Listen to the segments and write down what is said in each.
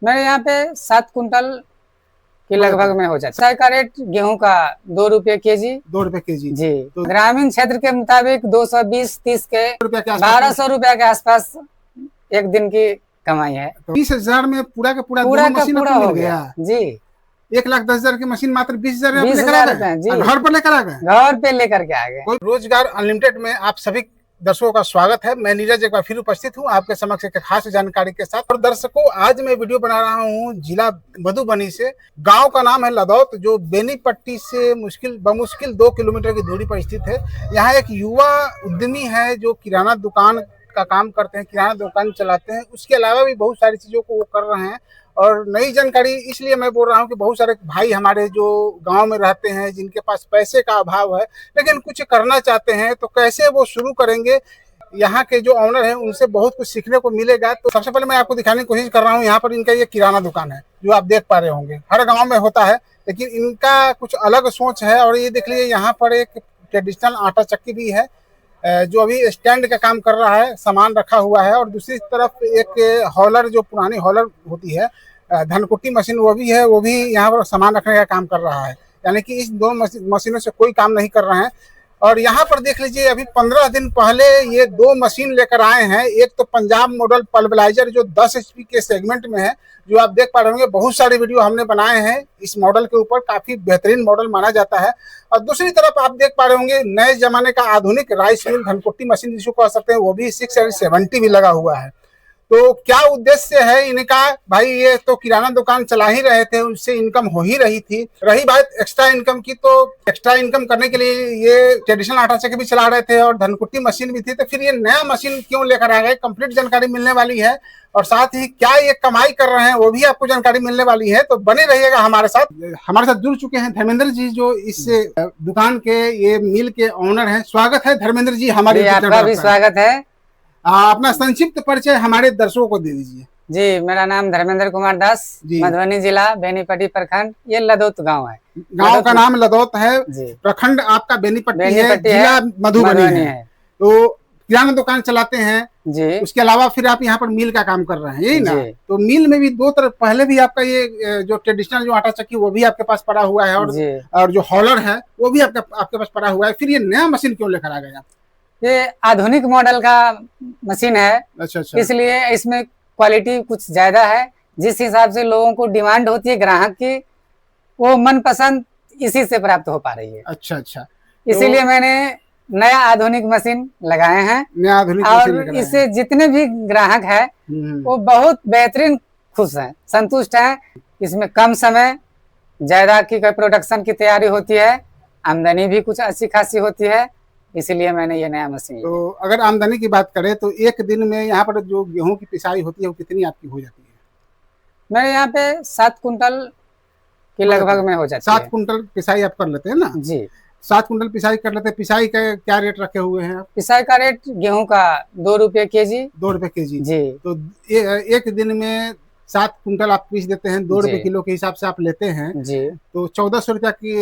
मेरे यहाँ पे 7 कुंटल के लगभग में हो जाता है। चाय का रेट गेहूं का 2 रुपये केजी। 2 रुपए केजी जी। तो ग्रामीण क्षेत्र के मुताबिक 220-30 के रुपया के आसपास 1200 रुपया के आसपास एक दिन की कमाई है। तो 20,000 में पूरा का पूरा पूरा दोनों का मशीन पूरा आपको हो मिल गया जी। 1,10,000 की मशीन मात्र 20,000 20,000 लेकर आ रुपए गए, जी। घर पर लेकर आ गए। घर पे लेकर के आ गए। कोई रोजगार अनलिमिटेड में आप सभी दर्शकों का स्वागत है। मैं नीरज एक बार फिर उपस्थित हूँ आपके समक्ष एक खास जानकारी के साथ। और दर्शकों, आज मैं वीडियो बना रहा हूँ जिला मधुबनी से। गांव का नाम है लदौत, जो बेनीपट्टी से बमुश्किल 2 किलोमीटर की दूरी पर स्थित है। यहाँ एक युवा उद्यमी है जो किराना दुकान का काम करते हैं, किराना दुकान चलाते हैं। उसके अलावा भी बहुत सारी चीजों को वो कर रहे हैं। और नई जानकारी इसलिए मैं बोल रहा हूँ कि बहुत सारे भाई हमारे जो गांव में रहते हैं, जिनके पास पैसे का अभाव है लेकिन कुछ करना चाहते हैं, तो कैसे वो शुरू करेंगे। यहाँ के जो ऑनर हैं उनसे बहुत कुछ सीखने को मिलेगा। तो सबसे पहले मैं आपको दिखाने की कोशिश कर रहा हूँ। यहाँ पर इनका ये किराना दुकान है जो आप देख पा रहे होंगे, हर गाँव में होता है, लेकिन इनका कुछ अलग सोच है। और ये देख लीजिए, यहाँ पर एक ट्रेडिशनल आटा चक्की भी है जो अभी स्टैंड का काम कर रहा है, सामान रखा हुआ है। और दूसरी तरफ एक हॉलर, जो पुरानी हॉलर होती है, धनकुट्टी मशीन, वो भी है, वो भी यहाँ पर सामान रखने का काम कर रहा है। यानी कि इस दो मशीनों से कोई काम नहीं कर रहे हैं। और यहाँ पर देख लीजिए, अभी 15 दिन पहले ये 2 मशीन लेकर आए हैं। एक तो पंजाब मॉडल पल्वराइजर जो 10 HP के सेगमेंट में है, जो आप देख पा रहे होंगे। बहुत सारे वीडियो हमने बनाए हैं इस मॉडल के ऊपर, काफी बेहतरीन मॉडल माना जाता है। और दूसरी तरफ आप देख पा रहे होंगे नए जमाने का आधुनिक राइस मिल धनकुट्टी मशीन जिसको कह सकते हैं, वो भी 670 भी लगा हुआ है। तो क्या उद्देश्य है इनका? भाई ये तो किराना दुकान चला ही रहे थे, उससे इनकम हो ही रही थी। रही बात एक्स्ट्रा इनकम की, तो एक्स्ट्रा इनकम करने के लिए ये ट्रेडिशनल आटा चक्की भी चला रहे थे और धनकुट्टी मशीन भी थी। तो फिर ये नया मशीन क्यों लेकर आ गए, कंप्लीट जानकारी मिलने वाली है। और साथ ही क्या ये कमाई कर रहे हैं वो भी आपको जानकारी मिलने वाली है। तो बने रहिएगा हमारे साथ। हमारे साथ जुड़ चुके हैं धर्मेंद्र जी, जो इस दुकान के, ये मिल के ऑनर है। स्वागत है धर्मेंद्र जी हमारे। आपका भी स्वागत है। अपना संक्षिप्त परिचय हमारे दर्शकों को दे दीजिए। जी, मेरा नाम धर्मेंद्र कुमार दास, मधुबनी जिला बेनीपट्टी प्रखंड, ये लदौत गांव है। गांव का नाम लदौत है, प्रखंड आपका बेनीपट्टी है, जिला मधुबनी है। तो किराना दुकान चलाते हैं जी। उसके अलावा फिर आप यहाँ पर मिल का काम कर रहे हैं, यही ना? तो मिल में भी 2 तरफ, पहले भी आपका ये जो ट्रेडिशनल जो आटा चक्की वो भी आपके पास पड़ा हुआ है, और जो हॉलर है वो भी आपके पास पड़ा हुआ है। फिर ये नया मशीन क्यों लेकर आ गए आप? ये आधुनिक मॉडल का मशीन है। अच्छा। इसलिए इसमें क्वालिटी कुछ ज्यादा है। जिस हिसाब से लोगों को डिमांड होती है ग्राहक की, वो मनपसंद इसी से प्राप्त हो पा रही है। अच्छा। इसीलिए मैंने नया आधुनिक मशीन लगाए हैं। नया आधुनिक और इससे जितने भी ग्राहक है वो बहुत बेहतरीन खुश हैं, संतुष्ट हैं। इसमें कम समय, ज्यादा की प्रोडक्शन की तैयारी होती है, आमदनी भी कुछ अच्छी खासी होती है। इसलिए मैंने ये नया मशीन। तो अगर आमदनी की बात करें तो एक दिन में यहाँ पर जो गेहूं की पिसाई होती है वो कितनी आपकी हो जाती है? मेरे यहाँ पे 7 कुंटल के लगभग में हो जाती है। 7 कुंटल पिसाई आप कर लेते हैं ना जी? 7 कुंटल पिसाई कर लेते हैं। पिसाई का क्या रेट रखे हुए हैं आप? पिसाई का रेट गेहूं का 2 रुपये केजी। 2 रुपए केजी जी। तो एक दिन में 7 कुंटल आप पीस देते हैं, 2 रुपए किलो के हिसाब से आप लेते हैं जी। तो 1400 रुपया की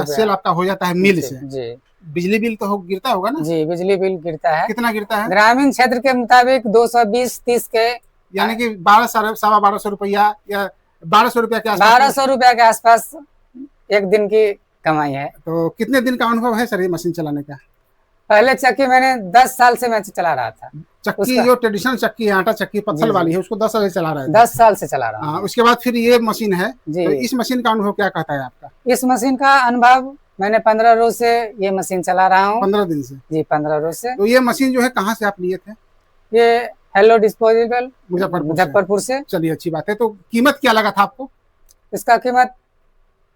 सेल आपका हो जाता है मिल से जी। बिजली बिल तो गिरता होगा ना जी? बिजली बिल गिरता है। कितना गिरता है? ग्रामीण क्षेत्र के मुताबिक 220-30 के, यानी कि 1200 रुपया या 1200 रुपया के आसपास। 1200 रुपया के आसपास एक दिन की कमाई है। तो कितने दिन का अनुभव है सर ये मशीन चलाने का? पहले चक्की मैंने 10 साल से मैं चला रहा था। चक्की जो ट्रेडिशनल चक्की है, आटा चक्की पत्थर वाली है, उसको 10 साल से चला रहा है। 10 साल से चला रहा हूँ। उसके बाद फिर ये मशीन है जी। तो इस मशीन का अनुभव क्या कहता है आपका? इस मशीन का अनुभव, मैंने 15 रोज से ये मशीन चला रहा हूँ। 15 दिन से जी? 15 रोज से। तो ये मशीन जो है कहाँ से आप लिए थे? ये हेलो डिस्पोजेबल मुजफ्फरपुर से। चलिए, अच्छी बात है। तो कीमत क्या लगा था आपको? इसका कीमत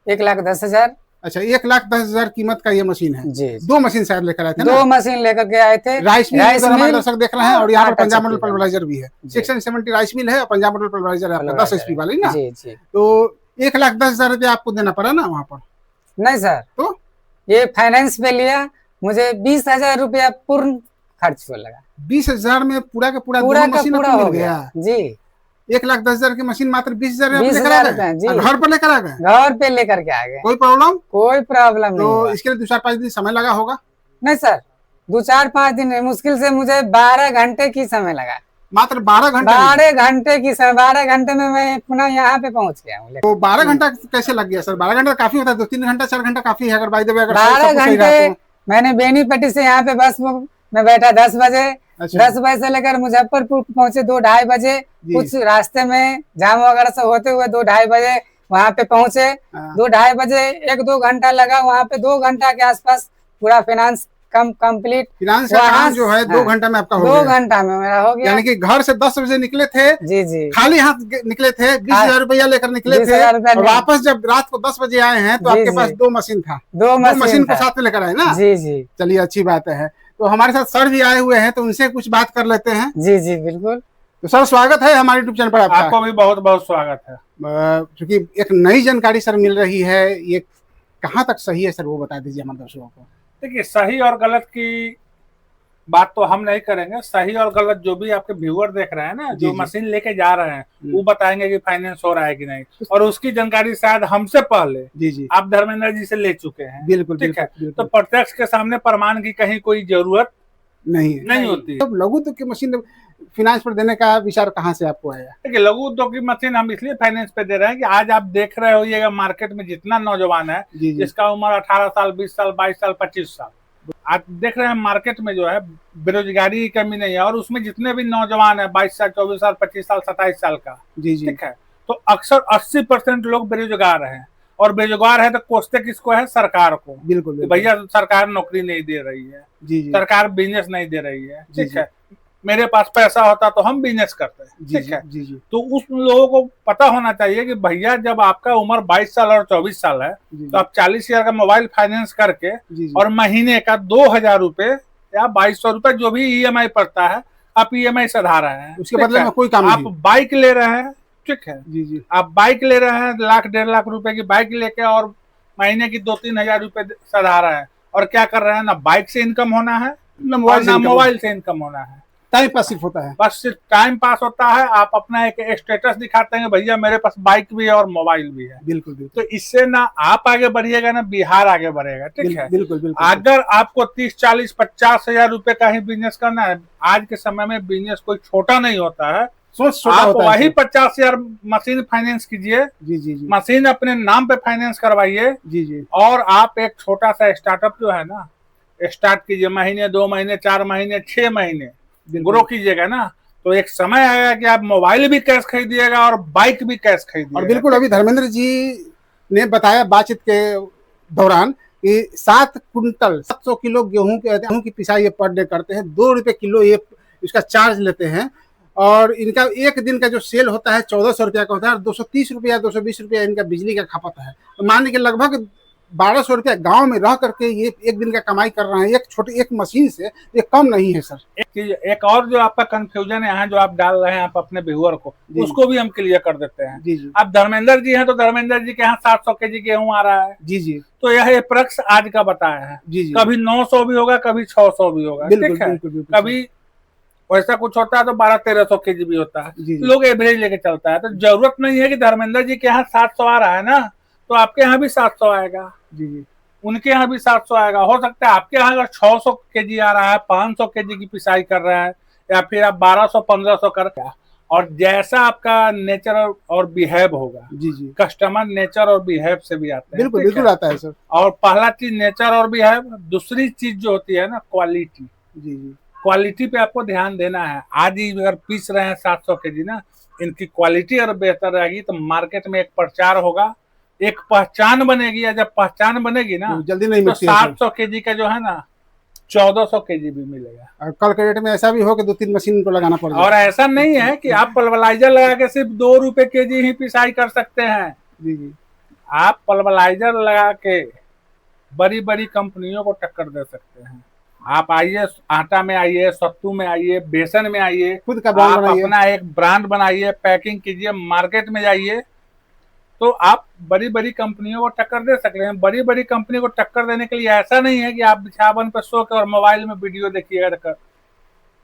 1,10,000। अच्छा, 1,10,000 कीमत का ये मशीन है जी। 2 मशीन शायद लेकर आए थे। 2 मशीन लेकर के आए थे। राइस मिल हमारे दर्शक देख रहे हैं, और यहाँ पर पंजाब मॉडल पल्वराइजर भी है। 670 राइस मिल है और पंजाब मॉडल पल्वराइजर है 10 HP वाली ना जी। तो 1,10,000 रुपया आपको देना पड़ा ना वहाँ पर? नहीं सर, तो ये फाइनेंस पे लिया, मुझे 20,000 रुपया पूर्ण खर्च को लगा। 20,000 में पूरा का पूरा मशीन हो गया जी। 1,10,000 की मशीन मात्र 20,000 घर पर लेकर आ गए। घर पे लेकर के आ गए। कोई प्रॉब्लम? कोई प्रॉब्लम नहीं। तो इसके लिए 2-4-5 दिन समय लगा होगा? नहीं सर, 2-4-5 दिन, मुश्किल से मुझे 12 घंटे की समय लगा। मात्र 12 घंटे 12 घंटे की सर, 12 घंटे में मैं पुनः यहाँ पे पहुँच गया हूँ। तो 12 घंटा कैसे लग गया सर? 12 घंटा काफी होता है, 2-3 घंटा 4 घंटा काफी है अगर बाय द वे अगर 12 घंटे मैंने बेनीपट्टी से यहाँ पे बस में बैठा 10 बजे। 10 बजे से लेकर मुजफ्फरपुर पहुंचे 2-2:30 बजे। कुछ रास्ते में जाम वगैरह से होते हुए 2-2:30 बजे वहाँ पे पहुंचे। 2-2:30 बजे 1-2 घंटा लगा वहाँ पे। 2 घंटा के आसपास पूरा फाइनेंस कंप्लीट। फिनांस का काम जो है 2 घंटा में आपका हो गया। 2 घंटा में मेरा हो गया। यानी कि घर से 10 बजे निकले थे, जी खाली हाथ निकले थे, 20,000 रुपया लेकर निकले थे, और वापस जब रात को 10 बजे आए हैं तो आपके पास 2 मशीन था। 2 मशीन को साथ में लेकर आए ना? जी। चलिए अच्छी बात है। तो हमारे साथ सर भी आए हुए हैं, तो उनसे कुछ बात कर लेते हैं। जी बिल्कुल। तो सर स्वागत है हमारे यूट्यूब चैनल पर आपका। आपको भी बहुत बहुत स्वागत है। क्योंकि एक नई जानकारी सर मिल रही है, ये कहाँ तक सही है सर, वो बता दीजिए हमारे दर्शकों को। देखिए, सही और गलत की बात तो हम नहीं करेंगे। सही और गलत जो भी आपके व्यूअर देख रहे हैं ना, जो मशीन लेके जा रहे हैं, वो बताएंगे कि फाइनेंस हो रहा है कि नहीं, और उसकी जानकारी शायद हमसे पहले जी आप धर्मेंद्र जी से ले चुके हैं। बिल्कुल ठीक है। तो प्रत्यक्ष के सामने प्रमाण की कहीं कोई जरूरत नहीं होती। तो लघु उद्योग की मशीन फाइनेंस पर देने का विचार कहाँ से आपको आया? देखिए, लघु उद्योग की मशीन हम इसलिए फाइनेंस पे दे रहे हैं कि आज आप देख रहे होइएगा मार्केट में जितना नौजवान है जिसका उम्र 18 साल, 20 साल, 22 साल, 25 साल, आप देख रहे हैं मार्केट में जो है बेरोजगारी की कमी नहीं है। और उसमें जितने भी नौजवान है 22 साल, 24 साल, 25 साल, 27 साल का, ठीक है, तो अक्सर 80% लोग बेरोजगार हैं। और बेरोजगार है तो कोसते किसको है? सरकार को। बिल्कुल भैया सरकार नौकरी नहीं दे रही है, सरकार बिजनेस नहीं दे रही है, ठीक है, मेरे पास पैसा होता तो हम बिजनेस करते हैं, ठीक है। तो उस लोगों को पता होना चाहिए कि भैया जब आपका उम्र 22 साल और 24 साल है तो आप 40,000 का मोबाइल फाइनेंस करके और महीने का 2,000 रुपए या 2,200 रुपए जो भी EMI पड़ता है आप EMI सधा रहे हैं। उसके बदले में कोई काम आप बाइक ले रहे हैं, ठीक है, आप बाइक ले रहे हैं, 1,00,000-1.5 लाख रुपए की बाइक लेके, और महीने की 2-3 हजार रुपए सधा रहे हैं। और क्या कर रहे हैं? ना बाइक से इनकम होना है, ना मोबाइल से इनकम होना है। टाइम पास सिर्फ होता है, बस सिर्फ टाइम पास होता है। आप अपना एक स्टेटस दिखाते हैं, भैया मेरे पास बाइक भी है और मोबाइल भी है। बिल्कुल। तो इससे ना आप आगे बढ़िएगा ना बिहार आगे बढ़ेगा, ठीक है। बिल्कुल। अगर आपको 30, 40, 50 हजार रुपए का ही बिजनेस करना है, आज के समय में बिजनेस कोई छोटा नहीं होता है। आप वही 50,000 मशीन फाइनेंस कीजिए, मशीन अपने नाम पे फाइनेंस करवाइए, और आप एक छोटा सा स्टार्टअप जो है ना स्टार्ट कीजिए। महीने, 2 महीने, 4 महीने, 6 महीने ग्रो कीजिएगा ना, तो एक समय आएगा कि आप मोबाइल भी कैश खरीदिएगा और बाइक भी कैश खरीदिएगा। और बिल्कुल अभी धर्मेंद्र जी ने बताया बातचीत के दौरान कि 7 कुंटल 700 किलो गेहूं की पिसाई ये पर डे करते हैं। 2 रुपए किलो ये इसका चार्ज लेते हैं, और इनका एक दिन का जो सेल होता है 1,400 रुपया का होता है, और 230 रुपया 220 रुपया इनका बिजली का खपत है। तो मान लीजिए लगभग 1,200 रुपया गांव में रह करके ये एक दिन का कमाई कर रहे हैं एक मशीन से। ये कम नहीं है सर। एक और जो आपका कंफ्यूजन है यहाँ जो आप डाल रहे हैं आप अपने व्यूअर को, उसको भी हम क्लियर कर देते हैं। आप धर्मेंद्र जी हैं तो धर्मेंद्र जी के यहाँ 700 केजी गेहूं आ रहा है, तो यह प्रक्ष आज का बताया है। कभी 900 भी होगा, कभी 600 भी होगा, ठीक है। कभी वैसा कुछ होता है तो 1200-1300 केजी भी होता है। लोग एवरेज लेके चलता है। तो जरूरत नहीं है कि धर्मेंद्र जी के यहाँ 700 आ रहा है ना तो आपके यहाँ भी 700 आएगा, उनके यहाँ भी 700 आएगा। हो सकता है आपके यहाँ अगर 600 केजी आ रहा है, 500 केजी की पिसाई कर रहा है, या फिर आप 1200-1500 कर रहे हैं। और जैसा आपका नेचर और बिहेव होगा, कस्टमर नेचर और बिहेव से भी आते हैं। बिल्कुल आता है सर। और पहला चीज नेचर और बिहेव, दूसरी चीज जो होती है ना क्वालिटी। क्वालिटी पे आपको ध्यान देना है। आज ही अगर पीस रहे हैं 700 केजी ना, इनकी क्वालिटी अगर बेहतर रहेगी तो मार्केट में एक प्रचार होगा, एक पहचान बनेगी। या जब पहचान बनेगी ना जल्दी नहीं तो 700 केजी का जो है ना 1400 केजी भी मिलेगा। और कल के डेट में ऐसा भी हो कि 2-3 मशीन को लगाना पड़ेगा। और ऐसा नहीं है कि आप पल्वलाइजर लगा के सिर्फ 2 रुपए केजी ही पिसाई कर सकते हैं। आप पल्वलाइजर लगा के बड़ी बड़ी कंपनियों को टक्कर दे सकते हैं। आप आइए, आटा में आइए, सत्तू में आइए, बेसन में आइए, खुद का ब्रांड बनाइए, अपना एक ब्रांड बनाइए, पैकिंग कीजिए, मार्केट में जाइए, तो आप बड़ी बड़ी कंपनियों को टक्कर दे सकते हैं। बड़ी बड़ी कंपनी को टक्कर देने के लिए ऐसा नहीं है कि आप बिछावन पर सो के और मोबाइल में वीडियो देखिएगा।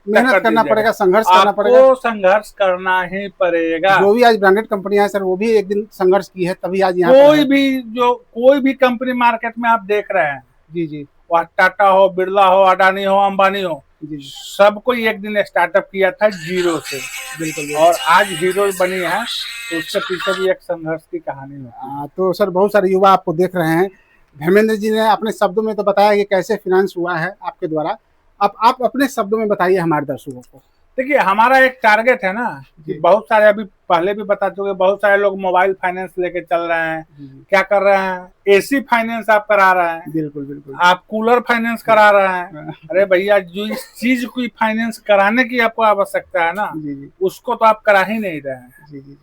मेहनत करना पड़ेगा, संघर्ष करना पड़ेगा। आपको संघर्ष करना ही पड़ेगा। जो भी आज ब्रांडेड कंपनियां हैं सर, वो भी एक दिन संघर्ष की है, तभी आज यहाँ कोई भी कंपनी मार्केट में आप देख रहे हैं, वह टाटा हो, बिरला हो, अडानी हो, अंबानी हो, सबको एक दिन स्टार्टअप किया था जीरो से, बिल्कुल, और आज हीरो बनी है, तो उसके पीछे भी एक संघर्ष की कहानी है। तो सर बहुत सारे युवा आपको देख रहे हैं, धर्मेंद्र जी ने अपने शब्दों में तो बताया कि कैसे फाइनेंस हुआ है आपके द्वारा, अब आप अपने शब्दों में बताइए हमारे दर्शकों को। देखिए हमारा एक टारगेट है ना कि बहुत सारे, अभी पहले भी बता चुके, बहुत सारे लोग मोबाइल फाइनेंस लेके चल रहे हैं, क्या कर रहे हैं, एसी फाइनेंस आप करा रहे हैं, बिल्कुल बिल्कुल, आप कूलर फाइनेंस करा रहे हैं। अरे भैया, जो इस चीज की फाइनेंस कराने की आपको आवश्यकता है ना, उसको तो आप करा ही नहीं रहे हैं।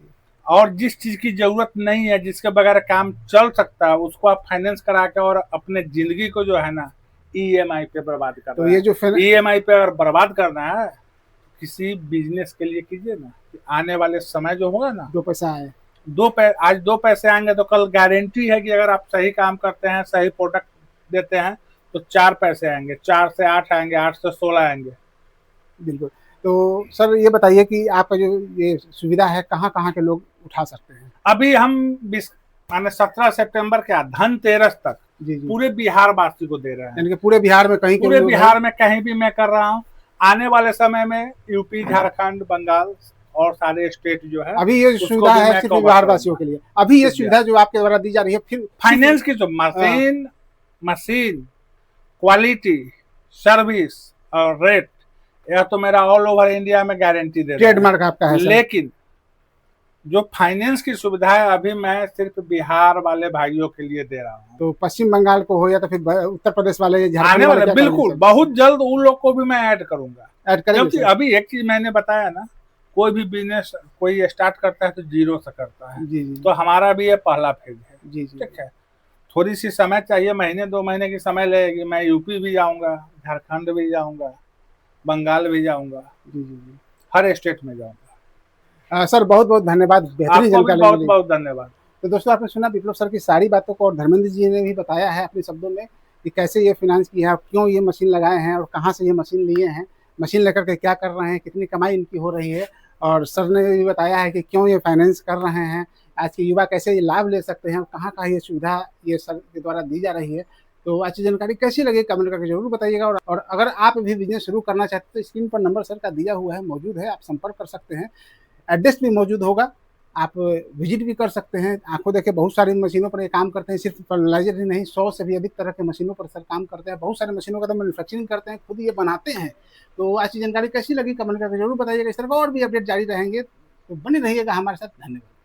और जिस चीज की जरूरत नहीं है, जिसके बगैर काम चल सकता है, उसको आप फाइनेंस करा के और अपने जिंदगी को जो है ना ईएमआई पे बर्बाद कर रहे हैं। तो ये जो ईएमआई पे अगर बर्बाद करना है, किसी बिजनेस के लिए कीजिए ना, आने वाले समय जो होगा ना, दो पैसा आए, आज दो पैसे आएंगे तो कल गारंटी है कि अगर आप सही काम करते हैं, सही प्रोडक्ट देते हैं, तो 4 पैसे आएंगे, 4 से 8 आएंगे, 8 से 16 आएंगे। बिल्कुल। तो सर ये बताइए कि आपका जो ये सुविधा है, कहाँ कहाँ के लोग उठा सकते हैं? अभी हम 17 सितंबर के धनतेरस तक पूरे बिहार वासी को दे रहे हैं, यानी कि पूरे बिहार में कहीं, पूरे बिहार में कहीं भी मैं कर रहा हूँ। आने वाले समय में यूपी, झारखंड, बंगाल और सारे स्टेट जो है, अभी ये सुविधा है सिर्फ बिहार वासियों के लिए। अभी ये सुविधा जो आपके द्वारा दी जा रही है, फिर फाइनेंस की जो मशीन क्वालिटी, सर्विस और रेट, यह तो मेरा ऑल ओवर इंडिया में गारंटी दे रहा है, ट्रेडमार्क आपका है। लेकिन जो फाइनेंस की सुविधा है, अभी मैं सिर्फ बिहार वाले भाइयों के लिए दे रहा हूँ। तो पश्चिम बंगाल को हो या तो फिर उत्तर प्रदेश वाले, आने वाले, बिल्कुल बहुत जल्द उन लोग को भी मैं ऐड करूंगा, क्योंकि अभी एक चीज मैंने बताया ना, कोई भी बिजनेस कोई स्टार्ट करता है तो जीरो से करता है। तो हमारा भी ये पहला फेज है। ठीक है, थोड़ी सी समय चाहिए, महीने 2 महीने की समय लगेगी। मैं यूपी भी जाऊंगा, झारखंड भी जाऊंगा, बंगाल भी जाऊंगा, हर स्टेट में जाऊंगा। सर बहुत बहुत धन्यवाद, बेहतरीन जानकारी, बहुत बहुत धन्यवाद। तो दोस्तों आपने सुना विप्लव सर की सारी बातों को, और धर्मेंद्र जी ने भी बताया है अपने शब्दों में कि कैसे ये फाइनेंस की है, क्यों ये मशीन लगाए हैं और कहाँ से ये मशीन लिए हैं, मशीन लेकर के क्या कर रहे हैं, कितनी कमाई इनकी हो रही है। और सर ने भी बताया है कि क्यों ये फाइनेंस कर रहे हैं, आज के युवा कैसे ये लाभ ले सकते हैं, कहाँ कहाँ ये सुविधा ये सर के द्वारा दी जा रही है। तो अच्छी जानकारी कैसी लगी कमेंट करके जरूर बताइएगा। और अगर आप भी बिजनेस शुरू करना चाहते हैं तो स्क्रीन पर नंबर सर का दिया हुआ है, मौजूद है, आप संपर्क कर सकते हैं। एड्रेस भी मौजूद होगा, आप विजिट भी कर सकते हैं। आंखों देखे बहुत सारी मशीनों पर ये काम करते हैं, सिर्फ फर्टिलाइजर ही नहीं, 100 से भी अधिक तरह के मशीनों पर सर काम करते हैं। बहुत सारी मशीनों का तो मैन्युफैक्चरिंग करते हैं, खुद ये बनाते हैं। तो आज की जानकारी कैसी लगी कमेंट करके जरूर बताइएगा। इस तरह का और भी अपडेट जारी रहेंगे, तो बने रहिएगा हमारे साथ। धन्यवाद।